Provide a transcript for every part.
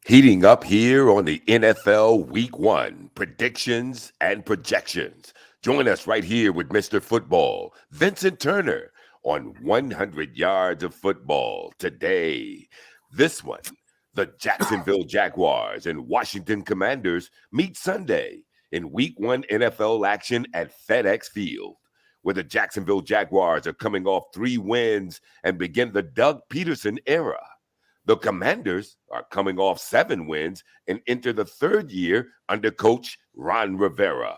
Heating up here on the NFL Week 1 predictions and projections. Join us right here with Mr. Football, Vincent Turner, on 100 Yards of Football today. This one, the Jacksonville Jaguars and Washington Commanders meet Sunday in Week 1 NFL action at FedEx Field, where the Jacksonville Jaguars are coming off 3 wins and begin the Doug Peterson era. The Commanders are coming off 7 wins and enter the third year under coach Ron Rivera.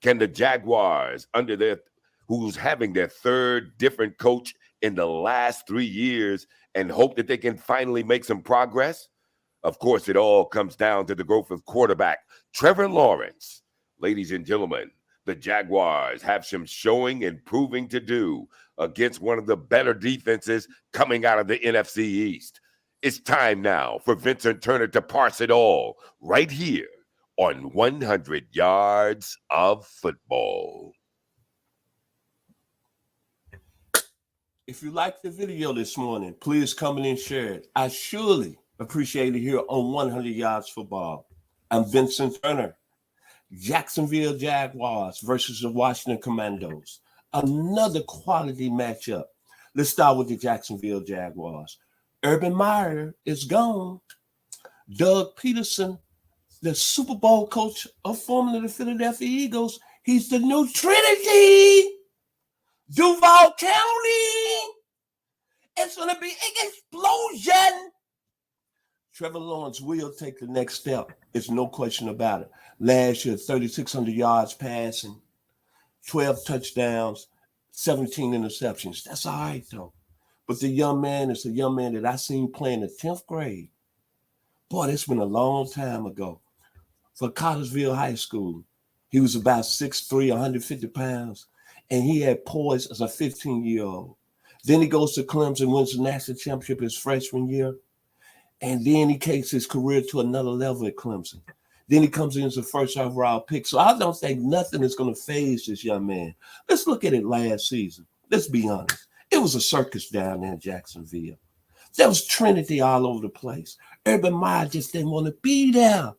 Can the Jaguars, who's having their third different coach in the last 3 years, and hope that they can finally make some progress? Of course, it all comes down to the growth of quarterback Trevor Lawrence. Ladies and gentlemen, the Jaguars have some showing and proving to do against one of the better defenses coming out of the NFC East. It's time now for Vincent Turner to parse it all right here on 100 Yards of Football. If you liked the video this morning, please come in and share it. I surely appreciate it here on 100 Yards Football. I'm Vincent Turner. Jacksonville Jaguars versus the Washington Commandos. Another quality matchup. Let's start with the Jacksonville Jaguars. Urban Meyer is gone. Doug Peterson, the Super Bowl coach of formerly the Philadelphia Eagles, he's the new Trinity. Duval County. It's going to be an explosion. Trevor Lawrence will take the next step. There's no question about it. Last year, 3,600 yards passing, 12 touchdowns, 17 interceptions. That's all right, though. But the young man is a young man that I seen playing the 10th grade. Boy, that's been a long time ago. For Cartersville High School, he was about 6'3", 150 pounds, and he had poise as a 15-year-old. Then he goes to Clemson, wins the national championship his freshman year, and then he takes his career to another level at Clemson. Then he comes in as a first overall pick. So I don't think nothing is going to phase this young man. Let's look at it last season. Let's be honest. It was a circus down there in Jacksonville. There was Trinity all over the place. Urban Meyer just didn't want to be there.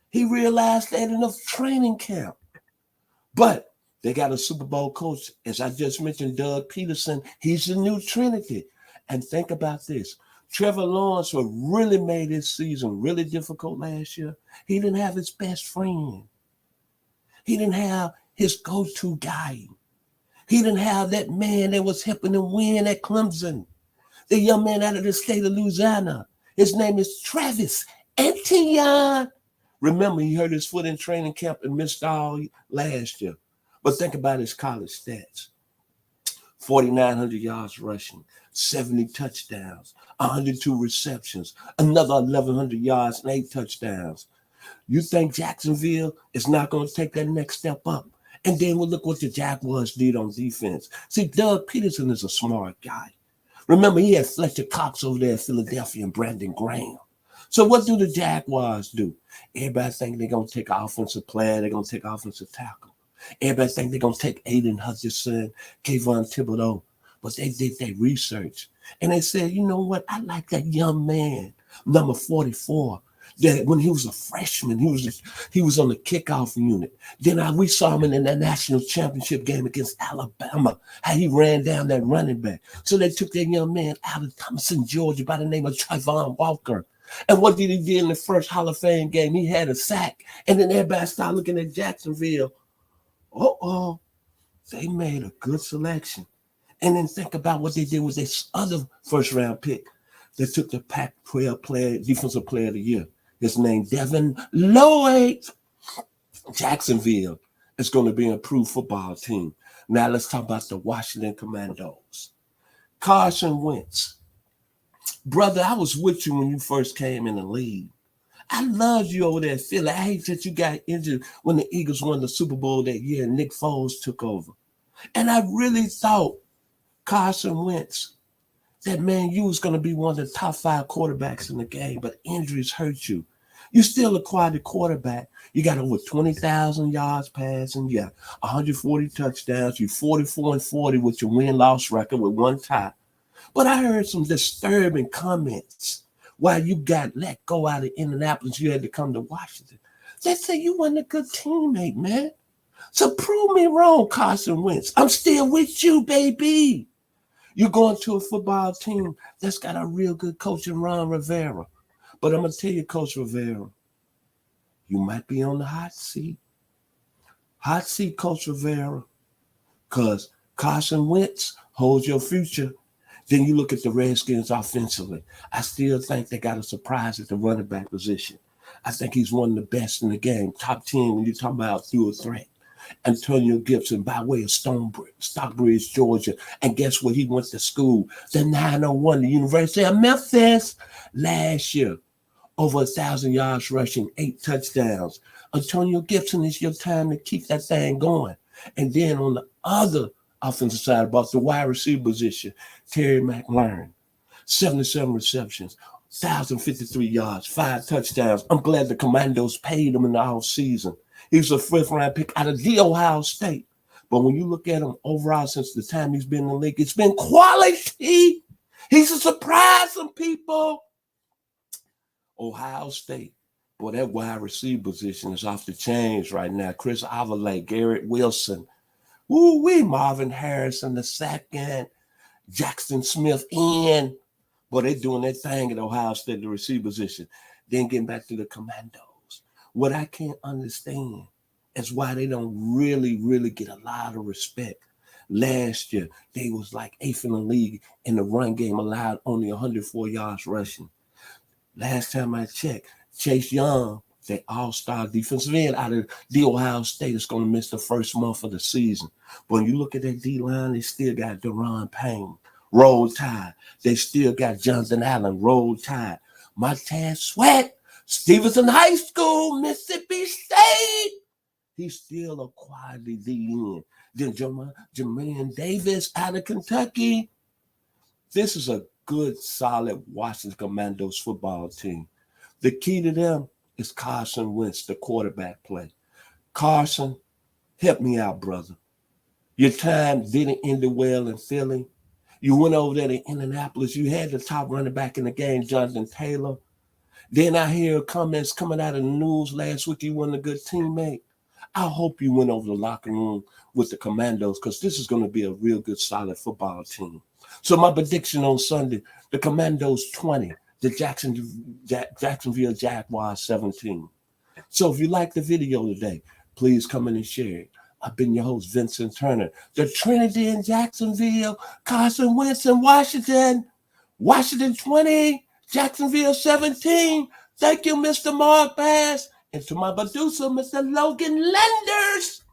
He realized that enough training camp. But they got a Super Bowl coach, as I just mentioned, Doug Peterson. He's the new Trinity. And think about this. Trevor Lawrence really made his season really difficult last year. He didn't have his best friend. He didn't have his go-to guy. He didn't have that man that was helping him win at Clemson. The young man out of the state of Louisiana. His name is Travis Etienne. Remember, he hurt his foot in training camp and missed all last year. But think about his college stats. 4,900 yards rushing, 70 touchdowns, 102 receptions, another 1,100 yards and 8 touchdowns. You think Jacksonville is not going to take that next step up? And then we'll look what the Jaguars did on defense. See, Doug Peterson is a smart guy. Remember, he had Fletcher Cox over there in Philadelphia and Brandon Graham. So what do the Jaguars do? Everybody think they're going to take an offensive player. They're going to take offensive tackle. Everybody think they're going to take Aiden Hutchinson, Kayvon Thibodeau. But they did their research. And they said, you know what? I like that young man, number 44. That when he was a freshman, he was on the kickoff unit. Then we saw him in that national championship game against Alabama, how he ran down that running back. So they took that young man out of Thomason, Georgia, by the name of Trayvon Walker. And what did he do in the first Hall of Fame game? He had a sack. And then everybody started looking at Jacksonville. They made a good selection. And then think about what they did with this other first-round pick. They took the Pac-12 defensive player of the year. His name, Devin Lloyd. Jacksonville is going to be an improved football team. Now let's talk about the Washington Commandos. Carson Wentz. Brother, I was with you when you first came in the league. I loved you over there at Philly. I hate that you got injured when the Eagles won the Super Bowl that year and Nick Foles took over. And I really thought Carson Wentz, that man, you was going to be one of the top 5 quarterbacks in the game, but injuries hurt you. You still acquired the quarterback. You got over 20,000 yards passing. You got 140 touchdowns. You 44-40 with your win-loss record with 1 tie. But I heard some disturbing comments While you got let go out of Indianapolis, you had to come to Washington. They say you weren't a good teammate, man. So prove me wrong, Carson Wentz. I'm still with you, baby. You're going to a football team that's got a real good coach in Ron Rivera. But I'm going to tell you, Coach Rivera, you might be on the hot seat. Hot seat, Coach Rivera, because Carson Wentz holds your future. Then you look at the Redskins offensively. I still think they got a surprise at the running back position. I think he's one of the best in the game. Top 10 when you talk about through a threat. Antonio Gibson by way of Stockbridge, Georgia. And guess what? He went to school, the 901, the University of Memphis. Last year, over 1,000 yards rushing, 8 touchdowns. Antonio Gibson, it's your time to keep that thing going. And then on the other offensive side, about the wide receiver position, Terry McLaurin, 77 receptions, 1,053 yards, 5 touchdowns. I'm glad the Commandos paid him in the offseason. He was a 5th-round pick out of the Ohio State. But when you look at him overall since the time he's been in the league, it's been quality. He's a surprise on people. Ohio State, boy, that wide receiver position is off the chains right now. Chris Olave, Garrett Wilson, Marvin Harrison II, Jackson Smith in. Boy, they're doing their thing at Ohio State, the receiver position. Then getting back to the Commandos. What I can't understand is why they don't really get a lot of respect. Last year, they was like 8th in the league in the run game, allowed only 104 yards rushing. Last time I checked, Chase Young, the all-star defensive end out of the Ohio State, is going to miss the first month of the season. But when you look at that D-line, they still got Deron Payne, Roll Tide. They still got Jonathan Allen, Roll Tide. Montez Sweat, Stevenson High School, Mississippi State. He's still a quality D-end. Then Jermaine Davis out of Kentucky. This is a good, solid Washington Commandos football team. The key to them is Carson Wentz, the quarterback play. Carson, help me out, brother. Your time didn't end well in Philly. You went over there to Indianapolis. You had the top running back in the game, Jonathan Taylor. Then I hear comments coming out of the news last week you weren't a good teammate. I hope you went over the locker room with the Commandos because this is going to be a real good, solid football team. So my prediction on Sunday, the Commandos 20, the Jacksonville Jaguars 17. So if you like the video today, please come in and share it. I've been your host, Vincent Turner. The Trinity in Jacksonville, Carson Wentz in Washington. Washington 20, Jacksonville 17. Thank you, Mr. Mark Bass. And to my producer, Mr. Logan Lenders.